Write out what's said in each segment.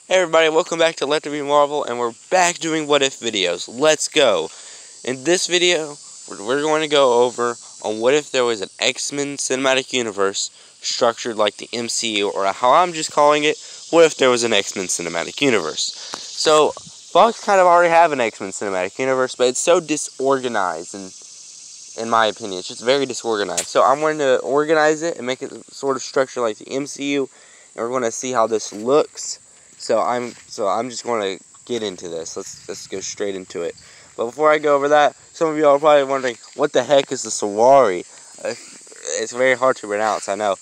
Hey everybody, welcome back to Let There Be Marvel, and we're back doing What If videos. Let's go! In this video, we're going to go over on what if there was an X-Men cinematic universe structured like the MCU, or how I'm just calling it, what if there was an X-Men cinematic universe. So, Fox kind of already have an X-Men cinematic universe, but it's so disorganized, and in my opinion, it's just very disorganized. So I'm going to organize it and make it sort of structured like the MCU, and we're going to see how this looks. So I'm just going to get into this. Let's go straight into it. But before I go over that, some of you are probably wondering, what the heck is the Sawari? It's very hard to pronounce, I know.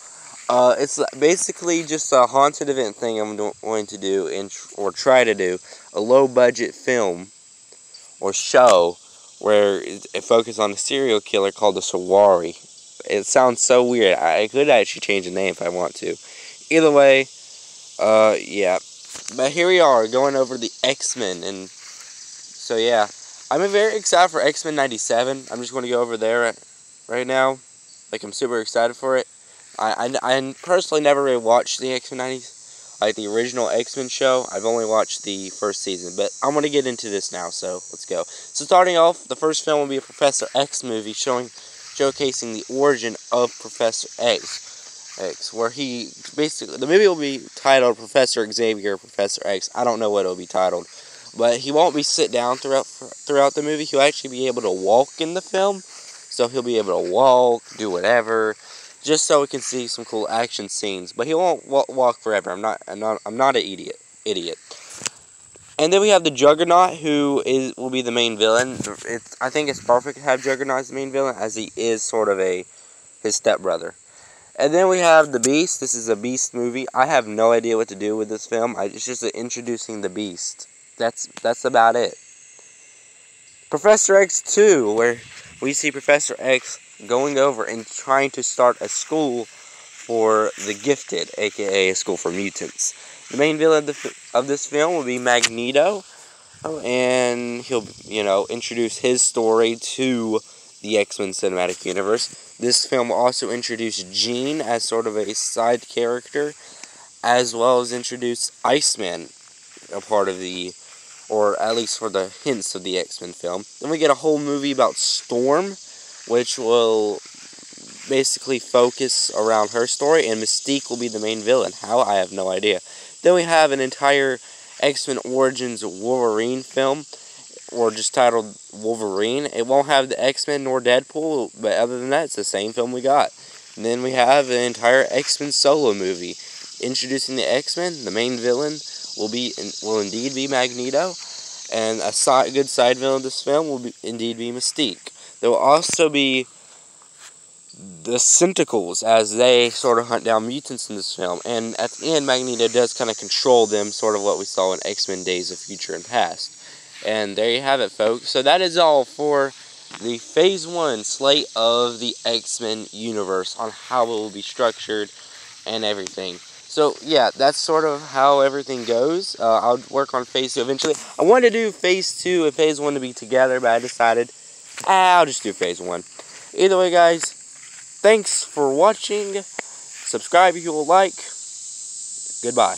It's basically just a haunted event thing I'm going to do, or try to do, a low-budget film or show where it focuses on a serial killer called the Sawari. It sounds so weird. I could actually change the name if I want to. Either way, yeah. But here we are, going over the X-Men, and so yeah, I'm very excited for X-Men 97. I'm just going to go over there right now. Like, I'm super excited for it. I personally never really watched the X-Men 90s, like the original X-Men show. I've only watched the first season, but I'm going to get into this now, so let's go. So starting off, the first film will be a Professor X movie showcasing the origin of Professor X, where he basically, the movie will be titled Professor Xavier, Professor X. I don't know what it'll be titled, but he won't be sit down throughout the movie. He'll actually be able to walk in the film, so he'll be able to walk, do whatever, just so we can see some cool action scenes. But he won't walk forever. I'm not an idiot. And then we have the Juggernaut, who will be the main villain. I think it's perfect to have Juggernaut as the main villain, as he is sort of his stepbrother. And then we have the Beast. This is a Beast movie. I have no idea what to do with this film. It's just introducing the Beast. That's about it. Professor X 2, where we see Professor X going over and trying to start a school for the gifted, aka a school for mutants. The main villain of this film will be Magneto, and he'll, introduce his story to the X-Men cinematic universe. This film will also introduce Jean as sort of a side character, as well as introduce Iceman, a part of or at least for the hints of the X-Men film. Then we get a whole movie about Storm, which will basically focus around her story, and Mystique will be the main villain. How? I have no idea. Then we have an entire X-Men Origins Wolverine film, or just titled Wolverine. It won't have the X-Men nor Deadpool, but other than that, it's the same film we got. And then we have an entire X-Men solo movie introducing the X-Men. The main villain will indeed be Magneto, and a good side villain of this film will indeed be Mystique. There will also be the Sentinels, as they sort of hunt down mutants in this film, and at the end, Magneto does kind of control them, sort of what we saw in X-Men Days of Future and Past. And there you have it, folks. So that is all for the Phase 1 slate of the X-Men universe, on how it will be structured and everything. So, yeah, that's sort of how everything goes. I'll work on Phase 2 eventually. I wanted to do Phase 2 and Phase 1 to be together, but I decided, I'll just do Phase 1. Either way, guys, thanks for watching. Subscribe if you will like. Goodbye.